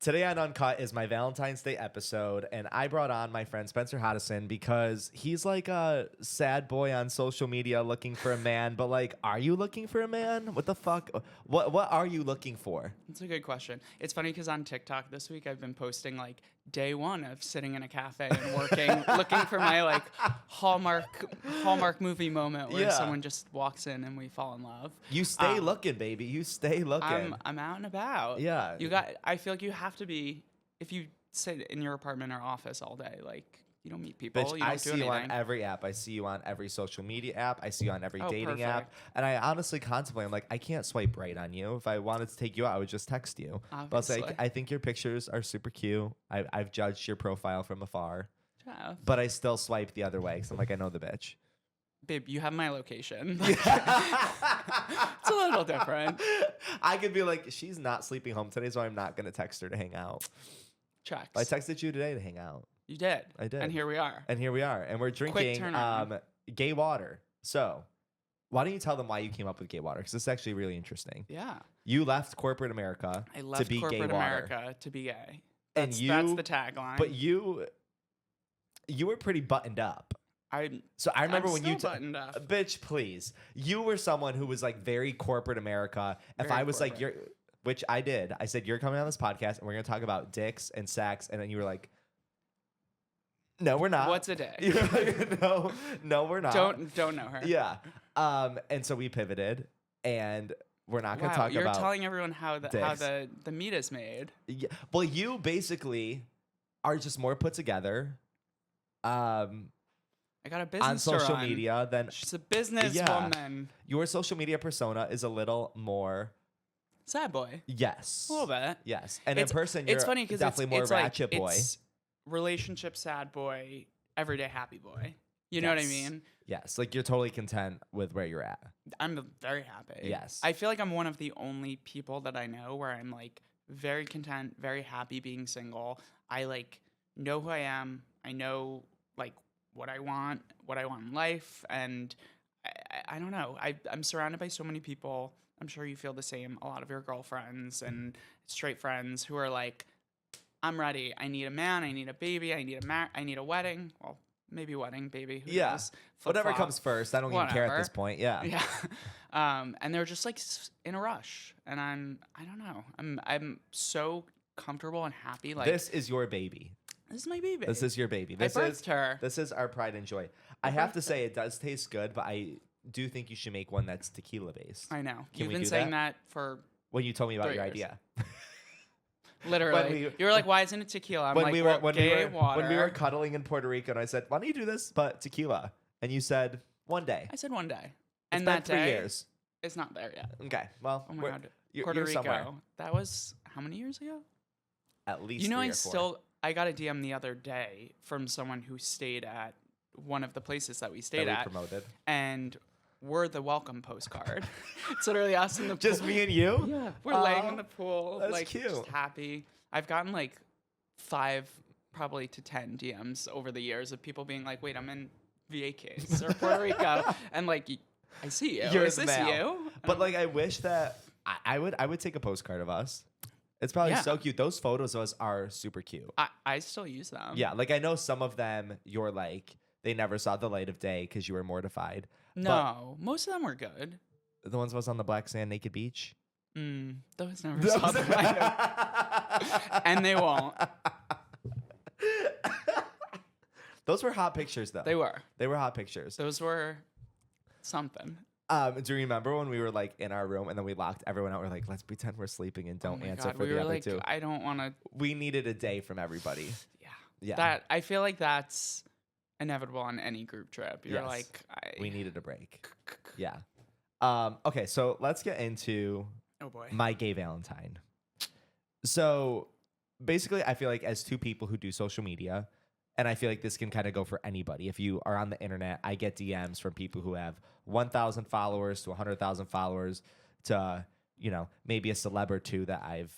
Today on Uncut is my Valentine's Day episode, and I brought on my friend Spencer Hoddeson because he's like a sad boy on social media looking for a man. But like, are you looking for a man? What the fuck? What are you looking for? That's a good question. It's funny because on TikTok this week I've been posting like day one of sitting in a cafe and working, looking for my like Hallmark movie moment where someone just walks in and we fall in love. You stay looking, baby. You stay looking. I'm out and about. Yeah. I feel like you have to be, if you sit in your apartment or office all day, like you don't meet people. Bitch, you don't I do see anything. you on every app. I see you on every social media app. I see you on every dating app. Perfect. And I honestly contemplate, I'm like, I can't swipe right on you. If I wanted to take you out, I would just text you. Obviously. But I was like, I think your pictures are super cute. I've judged your profile from afar. Yeah. But I still swipe the other way because I'm like, I know the bitch. Babe, you have my location. It's a little different. I could be like, she's not sleeping home today, so I'm not going to text her to hang out. Checks. I texted you today to hang out. You did. I did. And here we are. And here we are. And we're drinking gay water. So why don't you tell them why you came up with gay water? Because it's actually really interesting. Yeah. You left corporate America I left to be corporate gay America water. to be gay. And That's the tagline. But you were pretty buttoned up. So I remember when you buttoned up. Bitch, please. You were someone who was like very corporate America. If Very I was corporate. like, which I did. I said, you're coming on this podcast and we're going to talk about dicks and sex. And then you were like, no, we're not. What's a day? You're like, no, we're not. Don't know her. Yeah. And so we pivoted and we're not going to talk You're about telling everyone how dicks. the meat is made. Yeah. Well, you basically are just more put together. I got a business On social to run. media than She's a business woman. Your social media persona is a little more Sad boy. yes, A little bit. yes, and in person you're it's funny because definitely more it's ratchet like, boy. It's relationship sad boy, everyday happy boy. You know what I mean? Yes, like you're totally content with where you're at. I'm very happy. Yes. I feel like I'm one of the only people that I know where I'm like very content, very happy being single. I like know who I am. I know like what I want in life, and I don't know. I'm surrounded by so many people. I'm sure you feel the same. A lot of your girlfriends and straight friends who are like, I'm ready. I need a man. I need a baby. I need a wedding. Well, maybe wedding, baby. Who knows? Whatever Flip-flop. comes first. I don't even care at this point. Yeah. Yeah. And they're just like in a rush, and I don't know. I'm so comfortable and happy. Like This is your baby. This is my baby. This is your baby. I birthed her. This is our pride and joy. I have to say it does taste good, but I do think you should make one that's tequila based. I know. Can You've we been do saying that for when you told me about 3 your years. idea. literally. You were like, "Why isn't it tequila?" I'm when like, we were water. when we were cuddling in Puerto Rico, and I said, "Why don't you do this, but tequila?" And you said, "One day." I said one day, It's and been that 3 day, years. it's not there yet. Okay, well, Oh my god, you're Puerto Rico. somewhere. That was how many years ago? At least You know, 3 or 4. I got a DM the other day from someone who stayed at one of the places that we that stayed we at, promoted. and we're the welcome postcard. It's literally us in the pool. Just me and you. Yeah, we're laying in the pool, that's like cute. just happy. I've gotten like 5, probably to 10 DMs over the years of people being like, "Wait, I'm in VAKs or Puerto Rico," and like, I see you. You're Is the this male. you? And But I'm like, I wish that I would take a postcard of us. It's probably Yeah. so cute. Those photos of us are super cute. I still use them. Yeah, like I know some of them you're like they never saw the light of day because you were mortified. No, most of them were good. The ones of us on the black sand naked beach. Those never saw the light of, and they won't. Those were hot pictures, though. They were. They were hot pictures. Those were something. Do you remember when we were like in our room and then we locked everyone out? We're like, let's pretend we're sleeping and don't Oh my answer God, for we the were other like, two. I don't want to. We needed a day from everybody. Yeah. Yeah. That I feel like that's inevitable on any group trip. You're Yes. like, We needed a break. Yeah. Okay, so let's get into oh boy. my gay Valentine. So basically, I feel like as two people who do social media, and I feel like this can kind of go for anybody. If you are on the internet, I get DMs from people who have 1,000 followers to 100,000 followers to, maybe a celeb or two that I've.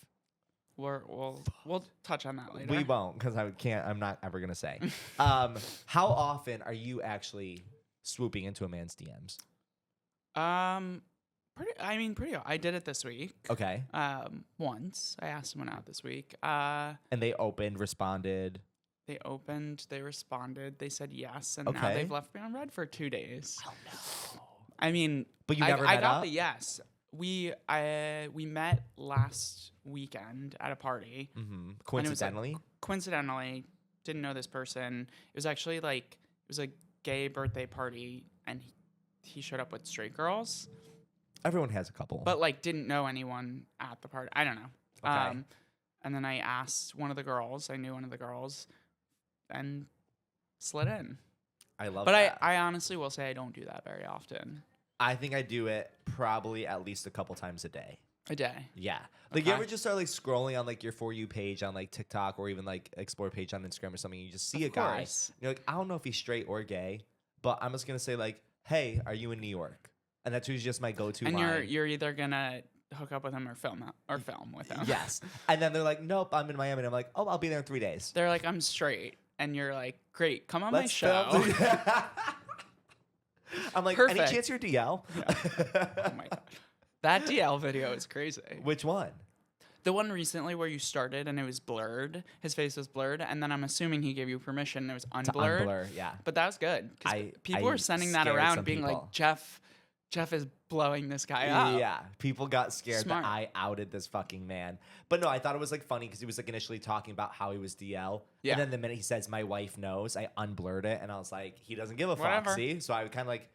We'll touch on that later. We won't because I'm not ever going to say. How often are you actually swooping into a man's DMs? Pretty. I did it this week. Okay. Once I asked someone out this week. And they opened, responded. They opened. They responded. They said yes, and now Okay. they've left me on red for 2 days. Oh no. I mean, But you never I met got up? the yes. We met last weekend at a party. Mm-hmm. Coincidentally? Coincidentally, didn't know this person. It was actually like it was a gay birthday party, and he showed up with straight girls, Everyone has a couple. but like didn't know anyone at the party. I don't know. Okay. And then I asked one of the girls. I knew one of the girls, and slid in. I love But that. I honestly will say I don't do that very often. I think I do it probably at least a couple times a day. A day. Yeah. Like, you Okay. ever just start, like, scrolling on, like, your For You page on, like, TikTok or even, like, Explore page on Instagram or something, and you just see Of a guy. course. You're like, I don't know if he's straight or gay, but I'm just going to say, like, hey, are you in New York? And that's usually just my go-to And line. you're either gonna hook up with him or film with him. Yes. And then they're like, nope, I'm in Miami. And I'm like, oh, I'll be there in 3 days. They're like, I'm straight, and you're like, great, come on Let's my show. film. I'm like, Perfect. any chance you're DL? Oh my god, that DL video is crazy. Which one? The one recently where you started and it was blurred, his face was blurred, and then I'm assuming he gave you permission and it was To unblurred. unblur, yeah. But that was good. 'Cause people I were sending that scared around, some being people. like, Jeff is blowing this guy up. Yeah, people got scared Smart. that I outed this fucking man. But no, I thought it was like funny because he was like initially talking about how he was DL. Yeah. And then the minute he says my wife knows, I unblurred it and I was like, he doesn't give a Whatever. fuck. See? So I kind of like,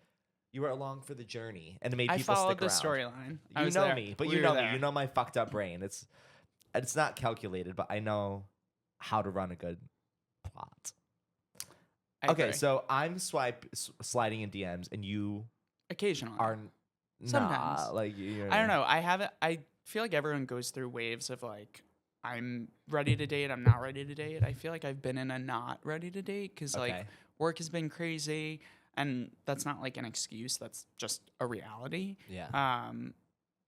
you were along for the journey, and it made I people followed stick the around. storyline. I You was know there. me, but We you were know there. me. You know my fucked up brain. It's not calculated, but I know how to run a good plot. I Okay, agree. so I'm sliding in DMs, and you Occasionally. are Sometimes. nah, like you're, I don't know. I feel like everyone goes through waves of like, I'm ready to date, I'm not ready to date. I feel like I've been in a not ready to date because Okay. like work has been crazy, and that's not like an excuse. That's just a reality. Yeah, And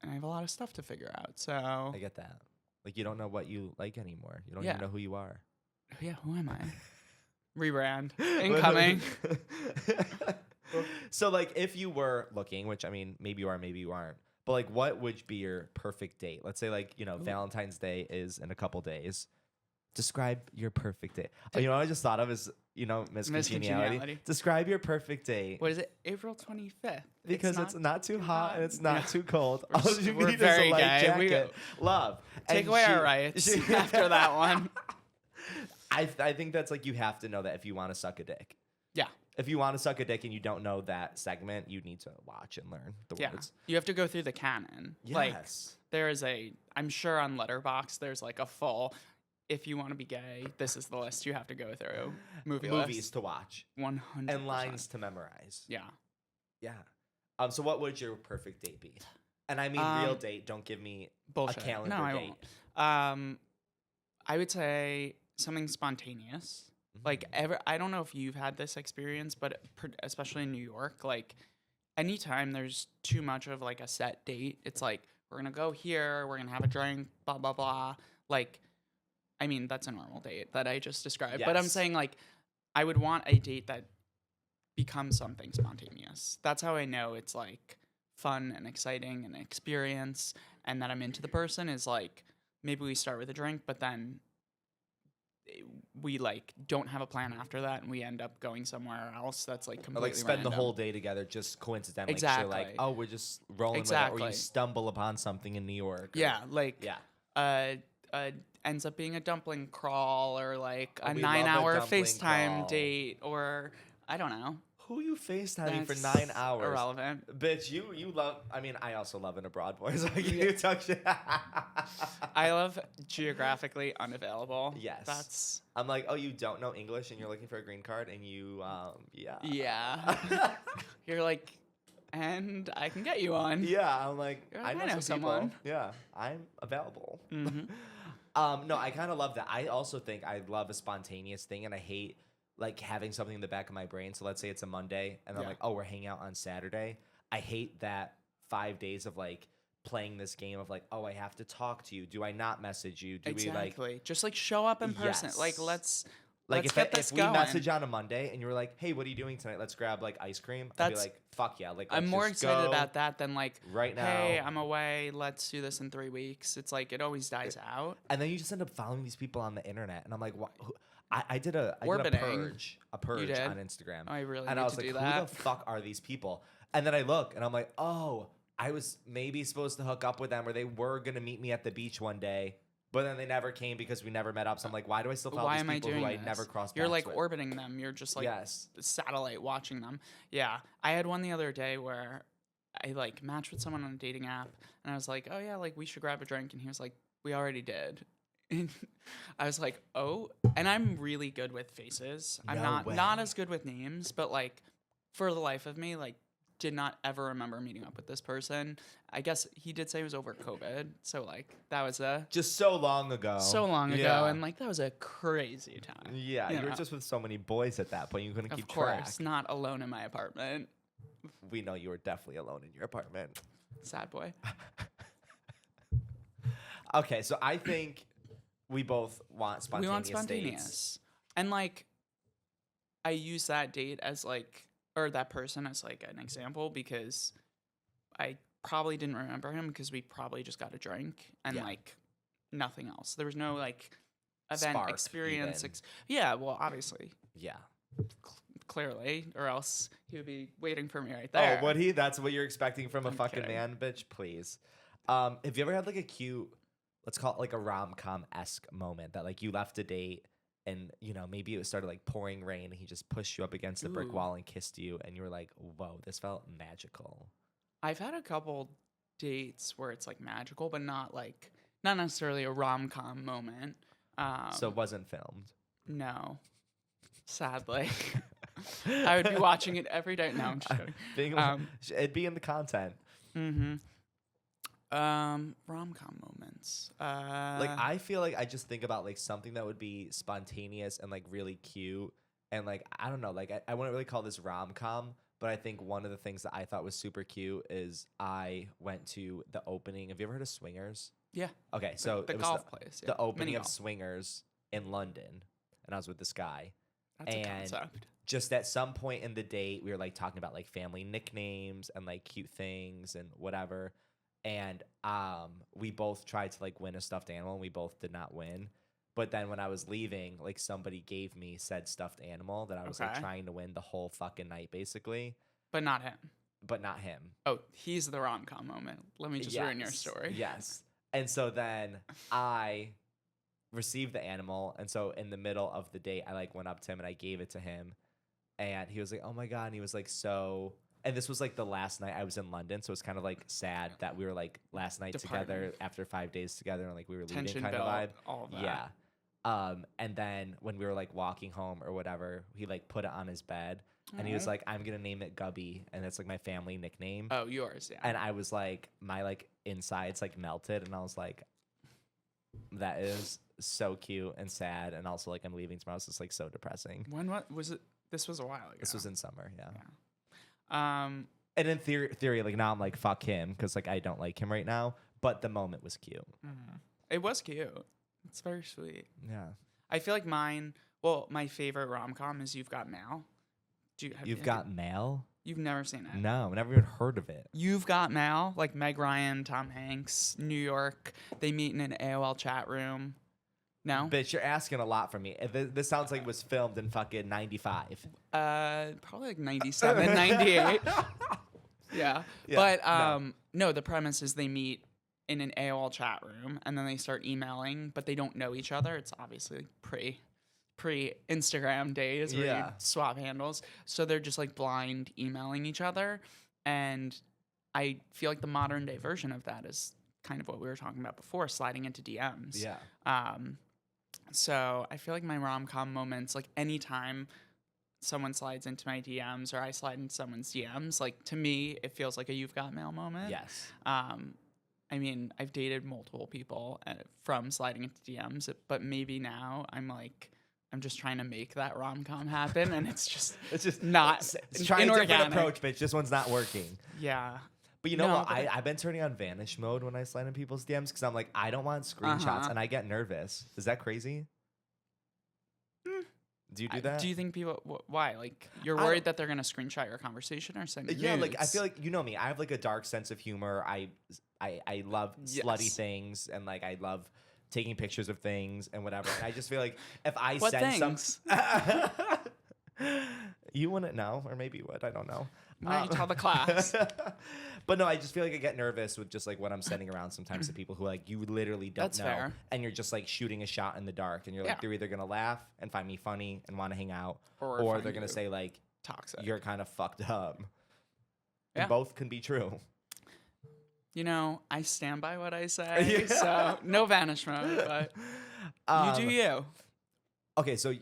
I have a lot of stuff to figure out. So I get that. Like, you don't know what you like anymore. You don't Yeah. even know who you are. yeah, who am I? Rebrand incoming. So, like, if you were looking, which I mean, maybe you are, maybe you aren't, but like, what would be your perfect date? Let's say, like, Valentine's Day is in a couple days. Describe your perfect date. Oh, you know what I just thought of is, Miss Congeniality. Congeniality. Describe your perfect date. What is it? April 25th. Because it's not too hot and it's not Yeah. too cold. We're All s- you we're need is very a light gay. jacket. Love. Take And away our rights after that one. I think that's like, you have to know that if you want to suck a dick. Yeah. If you want to suck a dick and you don't know that segment, you need to watch and learn the Yeah. words. You have to go through the canon. Like, Yes. there is I'm sure on Letterboxd there's like a full, if you want to be gay, this is the list you have to go through. Movies list. to watch 100%. and lines to memorize. Yeah. Yeah. So what would your perfect date be? And I mean real date. Don't give me Bullshit. a calendar no, I date. won't. I would say something spontaneous. Like, I don't know if you've had this experience, but especially in New York, like, anytime there's too much of like a set date, it's like, we're gonna go here, we're gonna have a drink, blah blah blah. Like, I mean, that's a normal date that I just described, but I'm Yes. saying, like, I would want a date that becomes something spontaneous. That's how I know it's like fun and exciting and an experience, and that I'm into the person is like, maybe we start with a drink, but then we like don't have a plan after that, and we end up going somewhere else that's like Or completely like spend the random. whole day together just coincidentally. 'cause you're like, Exactly. oh, we're just rolling with it. Or Exactly. you stumble upon something in New York. or- Yeah, like Yeah. ends up being a dumpling crawl, or like Oh, a we love a 9-hour dumpling FaceTime crawl. date, or I don't know. Who you FaceTiming for That's 9 hours? Irrelevant. Bitch, you love. I mean, I also love an abroad voice. Like, you talk shit. I love geographically unavailable. Yes. That's I'm like, oh, you don't know English and you're looking for a green card, and you, yeah. yeah. You're like, and I can get you on. Yeah, I'm like, You're I like, know, some people. someone. Yeah, I'm available. Mhm. No, I kind of love that. I also think I love a spontaneous thing, and I hate like having something in the back of my brain. So let's say it's a Monday, and I'm Yeah. like, oh, we're hanging out on Saturday. I hate that 5 days of like playing this game of like, oh, I have to talk to you. Do I not message you? Do we like? Exactly. Just like show up in person. Like, Yes. Like Let's get this if we going. message on a Monday and you were like, "Hey, what are you doing tonight? Let's grab like ice cream." I'd be That's- like, "Fuck yeah!" Like I'm let's more just excited go about that than like, right now. hey, I'm away. Let's do this in 3 weeks. It's like it always dies out. And then you just end up following these people on the internet, and I'm like, "What?" I did a Orbiting. purge did? on Instagram, Oh, I really and need I was to like, do "Who that. the fuck are these people?" And then I look, and I'm like, "Oh, I was maybe supposed to hook up with them, or they were gonna meet me at the beach one day." But then they never came because we never met up. So I'm like, why do I still follow Why these am I people doing who I this? never crossed You're paths like with? orbiting them. You're just like Yes. satellite watching them. Yeah. I had one the other day where I like matched with someone on a dating app and I was like, oh yeah, like we should grab a drink. And he was like, we already did. And I was like, oh, and I'm really good with faces. I'm No way. not as good with names, but like for the life of me, like did not ever remember meeting up with this person. I guess he did say it was over COVID. So like that was Just so long ago. so long ago, Yeah. and like that was a crazy time. Yeah, you were know. just with so many boys at that point. You couldn't Of keep course, track. not alone in my apartment. We know you were definitely alone in your apartment. Sad boy. Okay, so I think we both want spontaneous We want dates. spontaneous, and like I use that date as like, or that person as like an example because I probably didn't remember him because we probably just got a drink and Yeah. like nothing else. There was no like event Spark, experience. even. Yeah, well, obviously, Yeah. clearly, or else he would be waiting for me right there. Oh, would he? That's what you're expecting from a I'm fucking kidding. man, bitch? Please. Have you ever had like a cute, let's call it like a rom-com-esque moment that like you left a date and you know maybe it started like pouring rain and he just pushed you up against the brick Ooh. wall and kissed you and you were like, whoa, this felt magical. I've had a couple dates where it's like magical, but not necessarily a rom-com moment. So it wasn't filmed. No, sadly, I would be watching it every day. No, I'm just kidding. It'd be in the content. Mm-hmm. Rom-com moments. Like I feel like I just think about like something that would be spontaneous and like really cute and like I don't know, like I wouldn't really call this rom-com, but I think one of the things that I thought was super cute is I went to the opening. Have you ever heard of Swingers? Yeah. Okay, so the it was golf place. Yeah. the opening Mini of golf. Swingers in London, and I was with this guy. That's a and concept. Just at some point in the date, we were like talking about like family nicknames and like cute things and whatever. And we both tried to like win a stuffed animal, and we both did not win. But then when I was leaving, like somebody gave me said stuffed animal that I was like Okay. trying to win the whole fucking night, basically, But not him. but not him. Oh, he's the rom-com moment. Let me just ruin your Yes, story. Yes. And so then I received the animal. And so in the middle of the date, I like went up to him and I gave it to him. And he was like, oh my God. And he was like, so. And this was like the last night I was in London. So it's kind of like sad that we were like last night Departing. together after 5 days together. And like we were leaving Tension kind of built, vibe. all of that. Yeah. And then when we were like walking home or whatever, he like put it on his bed. And he was Aw. like, I'm going to name it Gubby. And it's like my family nickname. Oh, yours, yeah. And I was like, my like insides like melted, and I was like, that is so cute and sad, and also like I'm leaving tomorrow, so it's like so depressing. When what was it? This was a while ago. This was in summer, yeah. Um, And in theory, like now I'm like fuck him because like I don't like him right now, but the moment was cute. it was cute. It's very sweet. Yeah, I feel like mine. Well, my favorite rom-com is You've Got Mail. You've Got Mail? You've never seen it. No, I've never even heard of it. You've Got Mail, like Meg Ryan, Tom Hanks, New York. They meet in an AOL chat room. No? Bitch, you're asking a lot from me. This sounds like it was filmed in fucking 95. Probably like 97, 98. Yeah. But no, the premise is they meet in an AOL chat room and then they start emailing, but they don't know each other. It's obviously pre Instagram days where you Yeah. swap handles. So they're just like blind emailing each other. And I feel like the modern day version of that is kind of what we were talking about before, sliding into DMs. Yeah. So I feel like my rom-com moments, like anytime someone slides into my DMs or I slide into someone's DMs, like to me, it feels like a You've Got Mail moment. Yes. I mean, I've dated multiple people from sliding into DMs, but maybe now I'm just trying to make that rom-com happen, and it's just not It's trying a different inorganic. approach, bitch. This one's not working. Yeah. But you know No, what? but I've been turning on vanish mode when I slide in people's DMs because I'm like, I don't want screenshots, Uh-huh. and I get nervous. Is that crazy? Do you do that? Do you think people? Why? Like you're I worried that they're gonna screenshot your conversation or send you Yeah, like I nudes? feel like you know me. I have like a dark sense of humor. I love slutty Yes. things and like I love taking pictures of things and whatever. And I just feel like if I What send things? you wouldn't know, or maybe you would. I don't know. Why don't you tell the class? But no, I just feel like I get nervous with just like what I'm sending around sometimes to people who like you literally don't That's know, fair. and you're just like shooting a shot in the dark, and you're like Yeah. they're either gonna laugh and find me funny and want to hang out, Or or find they're gonna you say like Toxic. you're kind of fucked up. Yeah. And both can be true. You know, I stand by what I say, Yeah. so no vanish mode, but you do you. Okay, so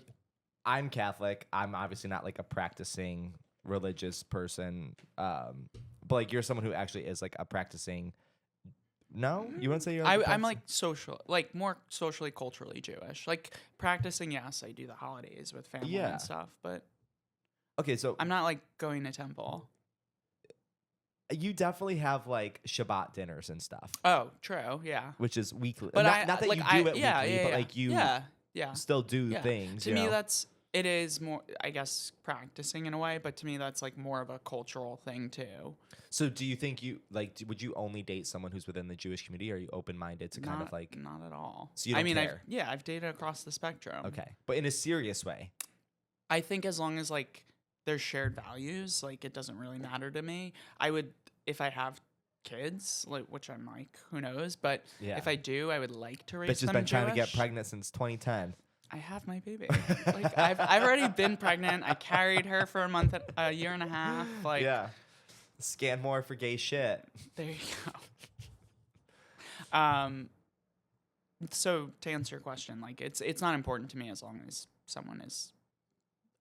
I'm Catholic. I'm obviously not like a practicing religious person, but like you're someone who actually is like a practicing. No, you wouldn't say you're. Like a I'm practicing- like social, like more socially, culturally Jewish. Like practicing, yes, I do the holidays with family Yeah. and stuff, but Okay, so I'm not like going to temple. you definitely have like Shabbat dinners and stuff, Oh, true, yeah. which is weekly. But not that like, you do it yeah, weekly, yeah, but yeah. like you yeah. still do Yeah. things. To you me, know? it is more, I guess, practicing in a way, but to me, that's like more of a cultural thing too. So do you think you like? Would you only date someone who's within the Jewish community? Or are you open minded to kind of like? Not at all. So you don't I mean, care? I've dated across the spectrum. Okay, but in a serious way. I think as long as like there's shared values, like it doesn't really matter to me. I would, if I have kids, like which I'm like, who knows? But Yeah. if I do, I would like to raise Bitch has them been trying to get Jewish. pregnant since 2010. I have my baby. Like I've already been pregnant. I carried her for a year and a half. Like Yeah. Scan more for gay shit. there you go. So to answer your question, like it's not important to me as long as someone is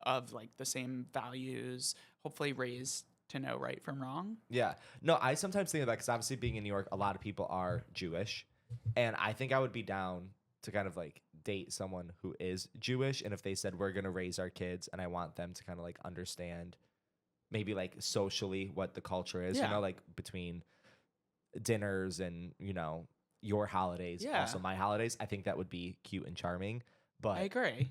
of like the same values, hopefully raised to know right from wrong. Yeah. No, I sometimes think of that because obviously being in New York, a lot of people are Jewish. And I think I would be down to kind of like date someone who is Jewish. And if they said, we're going to raise our kids and I want them to kind of like understand maybe like socially what the culture is, you Yeah. know, like between dinners and, you know, your holidays, Yeah. also my holidays, I think that would be cute and charming. But I agree.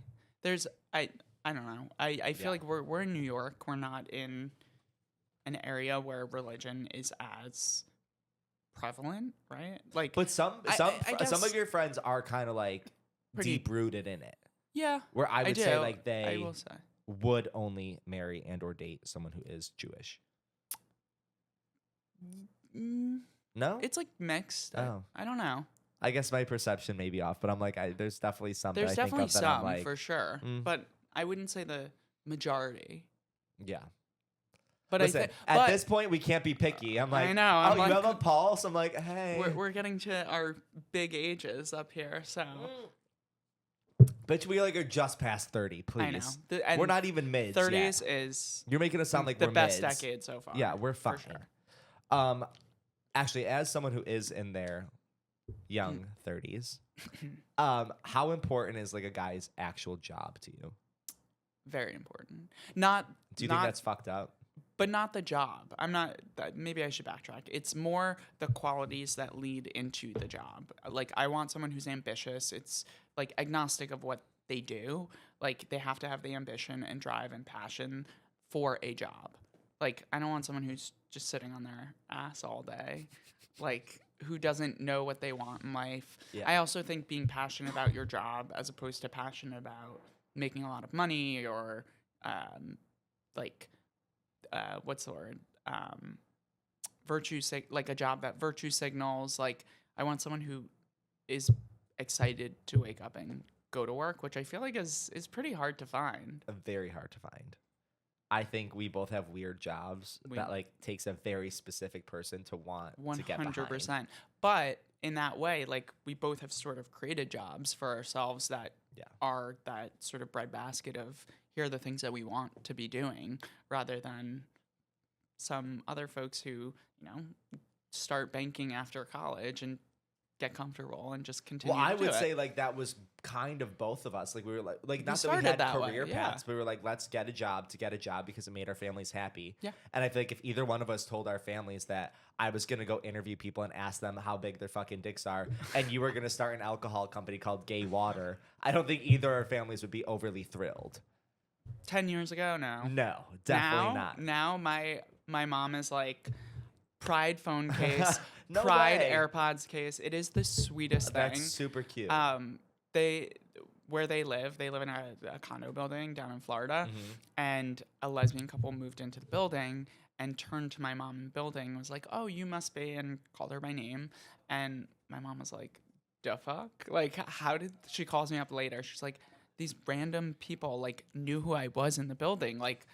I don't know. I feel Yeah. like we're in New York. We're not in an area where religion is as prevalent, right? Like, But some I some guess- of your friends are kind of like Pretty- deep rooted in it. yeah, Where I would do. say like I they will say. would only marry and or date someone who is Jewish. Mm, No, it's like mixed. Oh. I don't know. I guess my perception may be off, but I'm like, there's definitely some. There's that I definitely think of that I'm some like, for sure, mm. but I wouldn't say the majority. yeah. But Listen, I think at this point, we can't be picky. I'm like, I know, I'm oh, like- you have a pulse. I'm like, hey, we're getting to our big ages up here, so bitch, we like are just past 30. Please, I know. And we're not even mids. 30s yet. is You're making us sound like the we're best mids. decade so far. Yeah, we're fine. for sure. Actually, as someone who is in their young 30s, how important is like a guy's actual job to you? Very important. Not Do you not, think that's fucked up? but not the job. I'm not. Maybe I should backtrack. It's more the qualities that lead into the job. Like I want someone who's ambitious. It's like agnostic of what they do. Like they have to have the ambition and drive and passion for a job. Like I don't want someone who's just sitting on their ass all day. Like who doesn't know what they want in life. Yeah. I also think being passionate about your job as opposed to passionate about making a lot of money or like what's the word? Like a job that virtue signals. Like I want someone who is excited to wake up and go to work, which I feel like is pretty hard to find. Very hard to find. I think we both have weird jobs that like takes a very specific person to want to get behind. 100%. But in that way, like we both have sort of created jobs for ourselves that are that sort of breadbasket of here are the things that we want to be doing, rather than some other folks who, you know, start banking after college and get comfortable and just continue Well, I to do would it. say like that was kind of both of us. Like we were like not that we started had that way, career yeah. paths. We were like, let's get a job to get a job because it made our families happy. Yeah. And I feel like if either one of us told our families that I was gonna go interview people and ask them how big their fucking dicks are, and you were gonna start an alcohol company called Gay Water, I don't think either of our families would be overly thrilled. 10 years ago, no. No, definitely now, not. Now my mom is like, Pride phone case, No Pride way. AirPods case. It is the sweetest thing. That's super cute. Where they live in a condo building down in Florida, Mm-hmm. and a lesbian couple moved into the building and turned to my mom in the building and was like, "Oh, you must be," and called her by name. And my mom was like, "The fuck? Like, how did she calls me up later? She's like, these random people like knew who I was in the building. Like,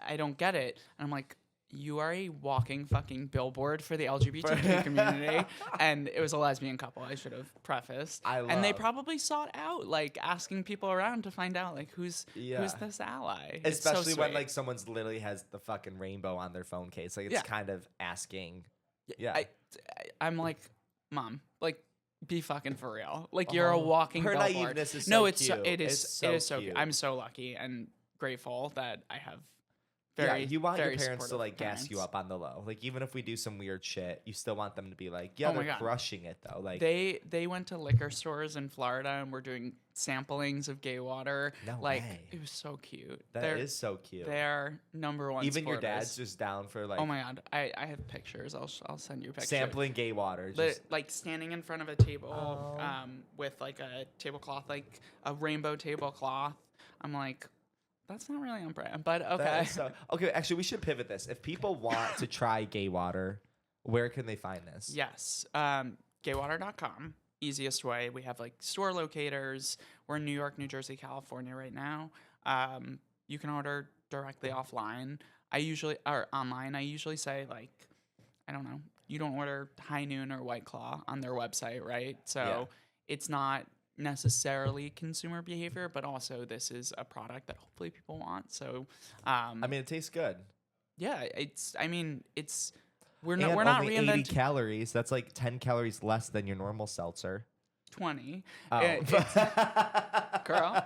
I don't get it." And I'm like, you are a walking fucking billboard for the LGBTQ community. And it was a lesbian couple, I should have prefaced. And they probably sought out, like, asking people around to find out, like, who's this ally. Especially when, like, someone's literally has the fucking rainbow on their phone case. Like, it's kind of asking. Yeah. I'm like, Mom, like, be fucking for real. Like, you're a walking her billboard. naiveness is No, so it's cute. it is so cute. cute. I'm so lucky and grateful that I have you want your parents to like parents. gas you up on the low. Like even if we do some weird shit, you still want them to be like, yeah, they're crushing it though. Like they went to liquor stores in Florida and were doing samplings of gay water. No like way. It was so cute. That is so cute. They're number one. Even supporters. your dad's just down for like. Oh my god, I have pictures. I'll send you pictures. Sampling gay water. Like standing in front of a table, with like a tablecloth, like a rainbow tablecloth. I'm like, that's not really on brand, but okay. Okay, actually, we should pivot this. If people want to try gay water, where can they find this? Yes, gaywater.com. Easiest way. We have like store locators. We're in New York, New Jersey, California right now. You can order directly offline. Online. I usually say like, I don't know. You don't order High Noon or White Claw on their website, right? So it's not necessarily consumer behavior, but also this is a product that hopefully people want. So, I mean, it tastes good. Yeah, we're And not only reinventing 80 calories. That's like 10 calories less than your normal seltzer. 20. Oh. Girl.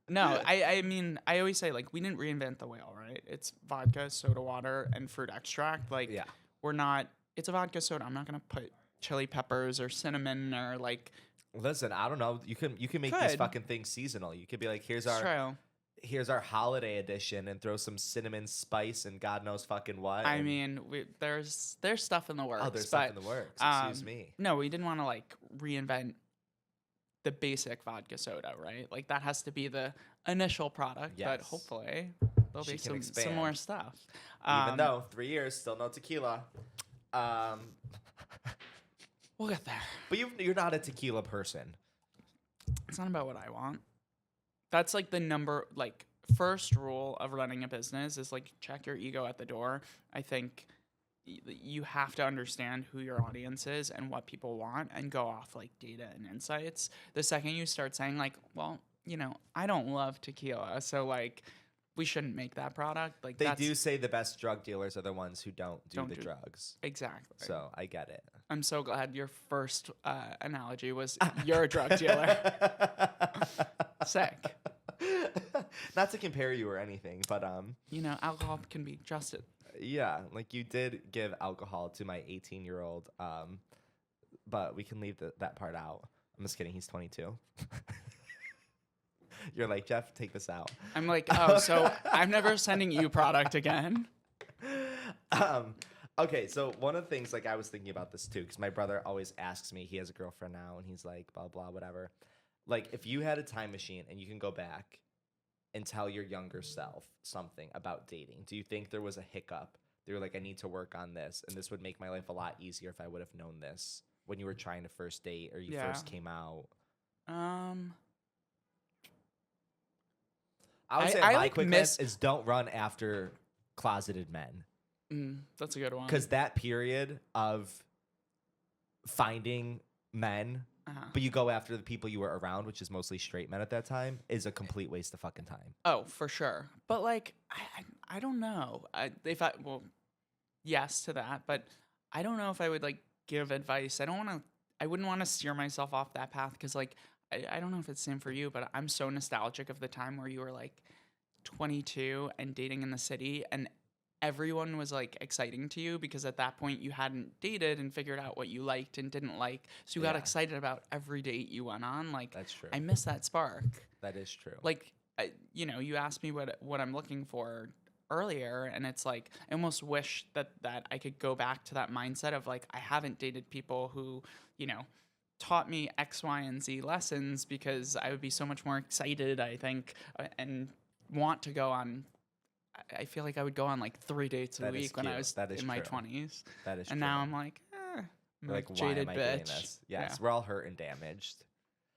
No, I mean, I always say like we didn't reinvent the wheel, right? It's vodka, soda water, and fruit extract. Like it's a vodka soda. I'm not gonna put chili peppers or cinnamon or like. Listen, I don't know. You can make these fucking things seasonal. You could be like, here's our holiday edition, and throw some cinnamon spice and God knows fucking what. I mean, there's stuff in the works. Oh, there's stuff in the works. Excuse me. No, we didn't want to like reinvent the basic vodka soda, right? Like that has to be the initial product, but hopefully there'll be some more stuff. Even though 3 years, still no tequila. We'll get there. But you're not a tequila person. It's not about what I want. That's like the first rule of running a business is like check your ego at the door. I think you have to understand who your audience is and what people want and go off like data and insights. The second you start saying like, well, I don't love tequila, so like we shouldn't make that product. Like they do say the best drug dealers are the ones who don't do the drugs. Exactly. So I get it. I'm so glad your first analogy was you're a drug dealer. Sick. Not to compare you or anything, but alcohol can be trusted. Yeah, like you did give alcohol to my 18-year-old, but we can leave that part out. I'm just kidding. He's 22. You're like, Jeff, take this out. I'm like, oh, so I'm never sending you product again. Okay, so one of the things, like, I was thinking about this too, because my brother always asks me, he has a girlfriend now, and he's like, blah, blah, whatever. Like, if you had a time machine and you can go back and tell your younger self something about dating, do you think there was a hiccup? They were like, I need to work on this, and this would make my life a lot easier if I would have known this when you were trying to first date or you first came out? I would say my quickness is don't run after closeted men. That's a good one. Because that period of finding men, but you go after the people you were around, which is mostly straight men at that time, is a complete waste of fucking time. Oh, for sure. But like, I don't know. Yes to that, but I don't know if I would like give advice. I wouldn't want to steer myself off that path because like, I don't know if it's the same for you, but I'm so nostalgic of the time where you were like 22 and dating in the city and everyone was like exciting to you because at that point you hadn't dated and figured out what you liked and didn't like. So you got excited about every date you went on. Like, that's true. I miss that spark. That is true. Like you asked me what I'm looking for earlier, and it's like I almost wish that I could go back to that mindset of like I haven't dated people who, taught me X, Y, and Z lessons, because I would be so much more excited, I think, and want to go on. I feel like I would go on like 3 dates a That is week when I cute. was That is in my true. 20s. That is And true. now I'm like, I'm Like, a why jaded am I doing bitch. this? Yes, Yeah, we're all hurt and damaged.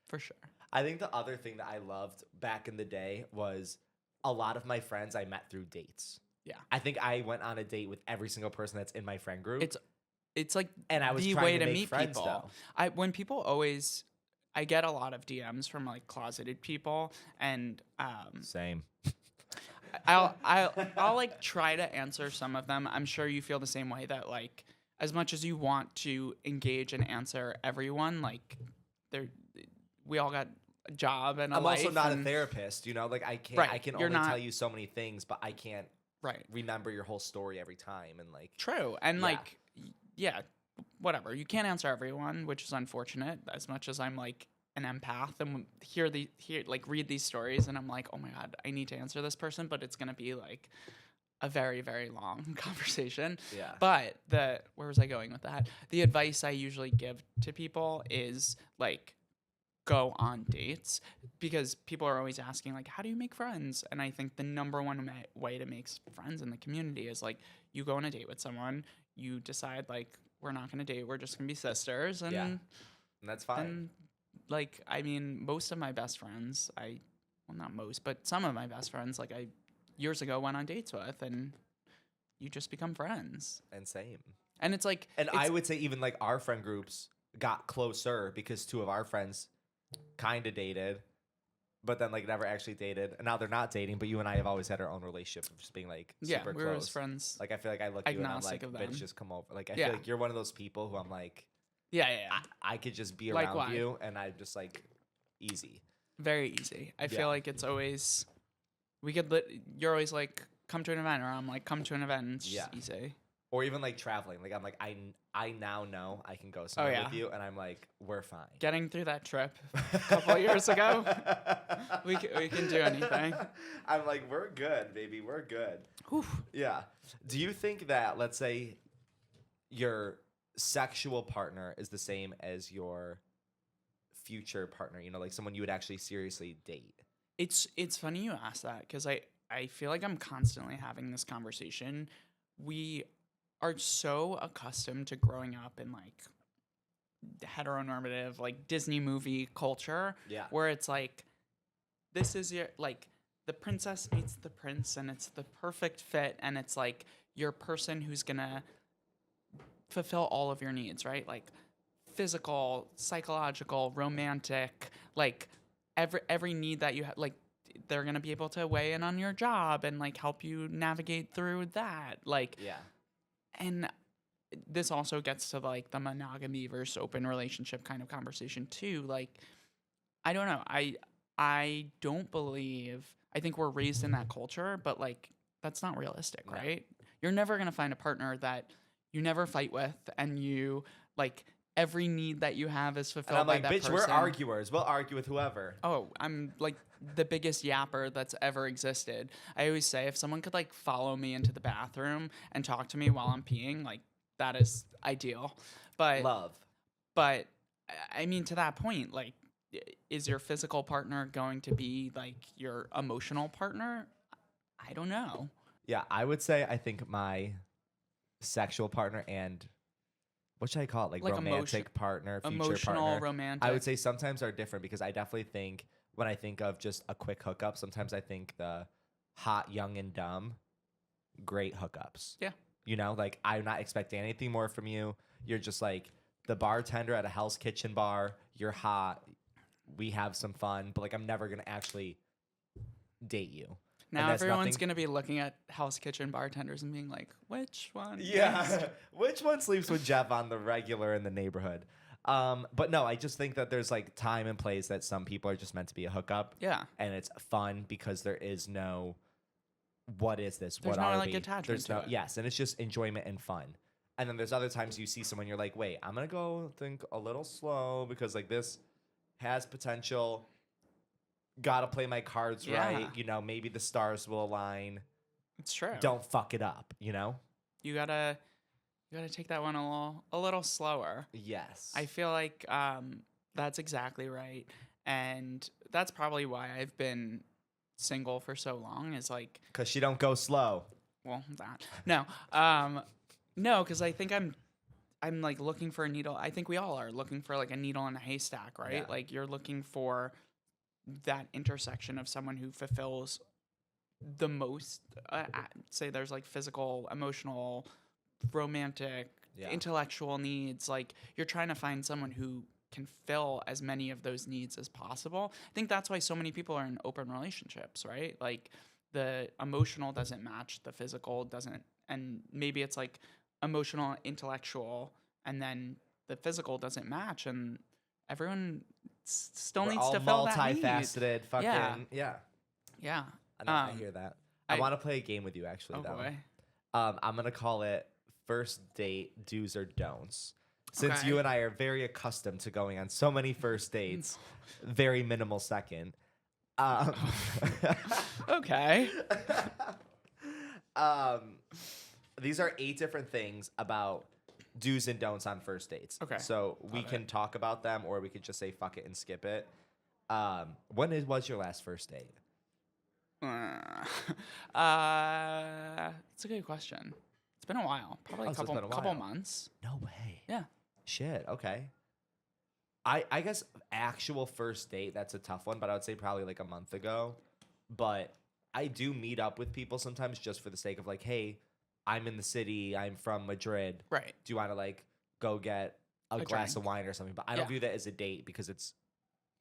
for sure. I think the other thing that I loved back in the day was a lot of my friends I met through dates. Yeah. I think I went on a date with every single person that's in my friend group. It's like and I was the trying way to to make meet friends, people. though. I get a lot of DMs from like closeted people, and Same. I'll like try to answer some of them. I'm sure you feel the same way, that like as much as you want to engage and answer everyone, like we all got a job and a I'm life. also not a and- therapist, like I can't. Right, I can you're only not- tell you so many things, but I can't Right. remember your whole story every time. And like, True. And Yeah. like, yeah, whatever. You can't answer everyone, which is unfortunate. As much as I'm like an empath and read these stories, and I'm like, oh my God, I need to answer this person, but it's gonna be like a very, very long conversation. yeah, But where was I going with that? The advice I usually give to people is like, go on dates, because people are always asking like, how do you make friends? And I think the number one way to make friends in the community is like, you go on a date with someone, you decide like, we're not going to date, we're just going to be sisters. And, Yeah. and that's fine. and like, I mean, most of my best friends, well, not most, but some of my best friends, like I years ago went on dates with, and you just become friends. And same. And it's like, And I would say even like our friend groups got closer because two of our friends kind of dated, but then like never actually dated, and now they're not dating. But you and I have always had our own relationship of just being like super we were close. as friends. Like I feel like I look at you and I'm Agnostic like, of them. bitch, just come over. Like I Yeah. feel like you're one of those people who I'm like, Yeah. I could just be around Likewise. you, and I'm just like easy. Very easy. I Yeah. feel like it's always you're always like, come to an event, or I'm like, come to an event, and it's just easy. Or even like traveling. Like I'm like I now know I can go somewhere yeah. with you, and I'm like, we're fine. Getting through that trip a couple of years ago, we can do anything. I'm like, we're good, baby. We're good. Whew. Yeah. Do you think that, let's say, your sexual partner is the same as your future partner? Like someone you would actually seriously date? It's funny you ask that, because I feel like I'm constantly having this conversation. We are so accustomed to growing up in like heteronormative, like Disney movie culture, Yeah. where it's like, this is your, like, the princess meets the prince, and it's the perfect fit, and it's like your person who's gonna fulfill all of your needs, right? Like physical, psychological, romantic, like every need that you have. Like they're gonna be able to weigh in on your job and like help you navigate through that. Like, Yeah. and this also gets to like the monogamy versus open relationship kind of conversation too. Like, I don't know. I don't believe. I think we're raised in that culture, but like that's not realistic, No. right? You're never gonna find a partner that you never fight with, and you like every need that you have is And fulfilled I'm by like, that bitch, person. we're arguers. We'll argue with whoever. Oh, I'm like the biggest yapper that's ever existed. I always say, if someone could like follow me into the bathroom and talk to me while I'm peeing, like that is ideal. But Love. But I mean, to that point, like, is your physical partner going to be like your emotional partner? I don't know. Yeah, I would say I think my sexual partner and what should I call it? Like romantic partner, future Emotional, partner. romantic. I would say sometimes are different, because I definitely think when I think of just a quick hookup, sometimes I think the hot, young, and dumb, great hookups. Yeah. Like I'm not expecting anything more from you. You're just like the bartender at a Hell's Kitchen bar. You're hot. We have some fun, but like I'm never going to actually date you. Now everyone's going to be looking at Hell's Kitchen bartenders and being like, which one? Yeah. Which one sleeps with Jeff on the regular in the neighborhood? But no, I just think that there's like time and place that some people are just meant to be a hookup. Yeah. And it's fun because there is no, what is this? There's what no are like we? attachment There's to no, it. yes. And it's just enjoyment and fun. And then there's other times you see someone, you're like, wait, I'm going to go think a little slow because like this has potential gotta play my cards right. Yeah. You know, maybe the stars will align. It's true. Don't fuck it up, you know? You gotta take that one a little slower. Yes. I feel like that's exactly right, and that's probably why I've been single for so long. Is like, Because she don't go slow. well, that no, because I think I'm like looking for a needle. I think we all are looking for like a needle in a haystack, right? Yeah. Like you're looking for that intersection of someone who fulfills the most. Say there's like physical, emotional, romantic, Yeah. intellectual needs. Like you're trying to find someone who can fill as many of those needs as possible. I think that's why so many people are in open relationships, right? Like the emotional doesn't match the physical doesn't, and maybe it's like emotional, intellectual, and then the physical doesn't match, and everyone still We're needs all to fill that need. multifaceted. Fucking yeah. Yeah. I hear that. I want to play a game with you actually. Oh though. boy. I'm gonna call it first date do's or don'ts. Since Okay. you and I are very accustomed to going on so many first dates, very minimal second. Okay. These are 8 different things about do's and don'ts on first dates. Okay. So we Love can talk about them, or we could just say fuck it and skip it. When was your last first date? It's a good question. It's been a while. Probably Oh, a so it's couple been a couple while. months. No way. Yeah. Shit. Okay. I guess actual first date, that's a tough one, but I would say probably like a month ago. But I do meet up with people sometimes just for the sake of like, hey, I'm in the city. I'm from Madrid. Right. Do you want to like go get a glass of drink. wine or something? But I don't Yeah. view that as a date because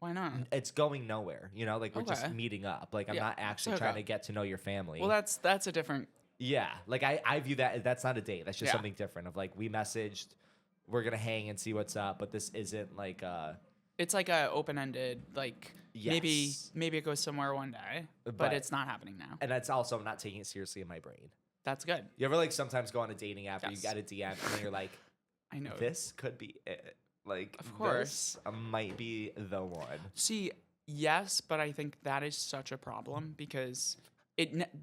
Why not? it's going nowhere. You know, like we're just Okay. meeting up. Like I'm Yeah. not actually Okay. trying to get to know your family. Well, that's a different. Yeah, like I view that that's not a date. That's just Yeah. something different. Of like we messaged, we're gonna hang and see what's up, but this isn't like It's like a open-ended, like Yes. maybe it goes somewhere one day, but But- it's not happening now. and that's also I'm not taking it seriously in my brain. That's good. You ever like sometimes go on a dating app or you Yes. get a DM and then you're like, I know. this could be it. Like Of course. this might be the one. See, yes, but I think that is such a problem because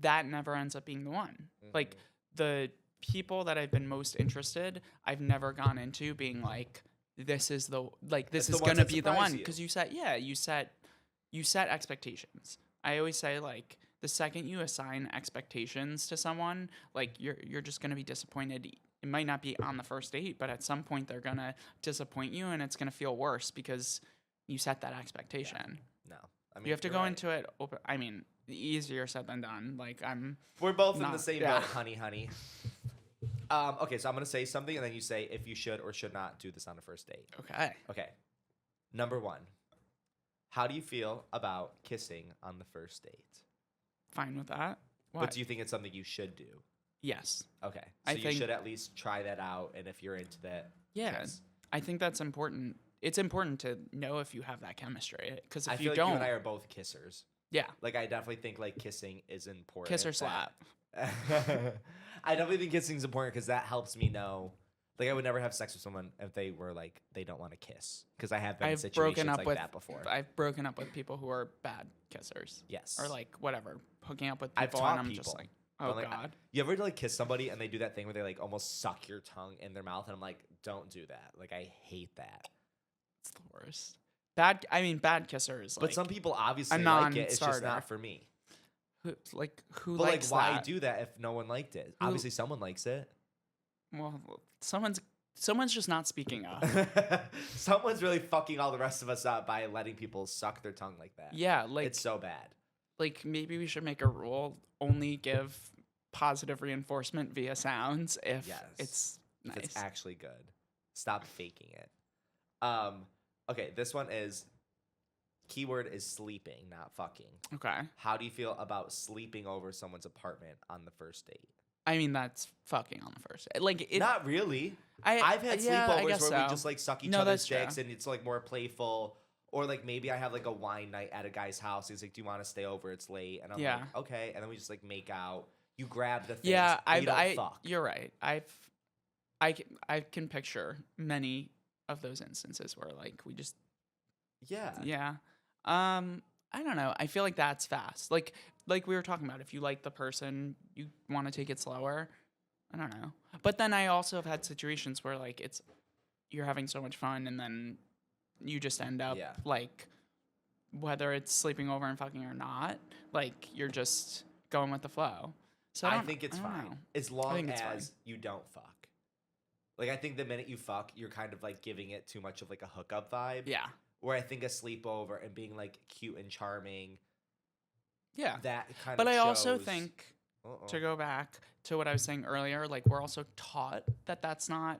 that never ends up being the one. Like the people that I've been most interested, I've never gone into being like, this is the like this It's is the ones gonna that be the surprise one you. because you set expectations. I always say like the second you assign expectations to someone, like you're just gonna be disappointed. It might not be on the first date, but at some point they're gonna disappoint you, and it's gonna feel worse because you set that expectation. No. I mean You have to you're go right. into it open. I mean, easier said than done. Like We're both in the not- same yeah. boat, honey. Okay, so I'm gonna say something and then you say if you should or should not do this on a first date. okay. Okay. Number 1. How do you feel about kissing on the first date? Fine with that. But What? do you think it's something you should do? Yes. Okay. So I you think- should at least try that out, and if you're into that, Yeah. kiss. I think that's important. It's important to know if you have that chemistry because if I feel you like don't, you and I are both kissers. yeah, Like I definitely think like kissing is important. kiss or That- slap. I definitely think kissing is important because that helps me know. Like I would never have sex with someone if they were like they don't want to kiss because I have been in I've situations broken up like with that before. I've broken up with people who are bad kissers Yes. or like whatever, hooking up with I've people, taught and I'm people, just like, but, oh like, god, You ever like kiss somebody and they do that thing where they like almost suck your tongue in their mouth and I'm like, don't do that. Like I hate that. it's the worst. Bad. I mean, bad kissers. But Like, some people obviously a like it. It's just non-starter. not for me. who But likes like, why that? do that if no one liked it? Who- Obviously, someone likes it. Well, someone's just not speaking up. Someone's really fucking all the rest of us up by letting people suck their tongue like that. Yeah, like It's so bad. like maybe we should make a rule: only give positive reinforcement via sounds if Yes. it's If nice. it's actually good. Stop faking it. Okay, this one is keyword is sleeping, not fucking. Okay. How do you feel about sleeping over someone's apartment on the first date? I mean, that's fucking on the first. Like it. Not really. I, I've had yeah, I sleepovers guess where so. we just like suck each No, other's that's true. dicks and it's like more playful. Or like maybe I have like a wine night at a guy's house. He's like, "Do you want to stay over? It's late." And I'm Yeah. like, "Okay." And then we just like make out. You grab the things. Yeah, and you don't fuck. You're right. I can picture many of those instances where like we just Yeah. yeah. I don't know. I feel like that's fast. Like we were talking about, if you like the person, you want to take it slower. I don't know. But then I also have had situations where like you're having so much fun and then you just end up Yeah. like, whether it's sleeping over and fucking or not, like you're just going with the flow. So I think it's I don't fine know. as long think it's fine. as you don't fuck. Like, I think the minute you fuck, you're kind of like giving it too much of like a hookup vibe. Yeah. Where I think a sleepover and being like cute and charming, Yeah. that kind But of I also shows- think, Uh-oh. to go back to what I was saying earlier, like we're also taught that that's not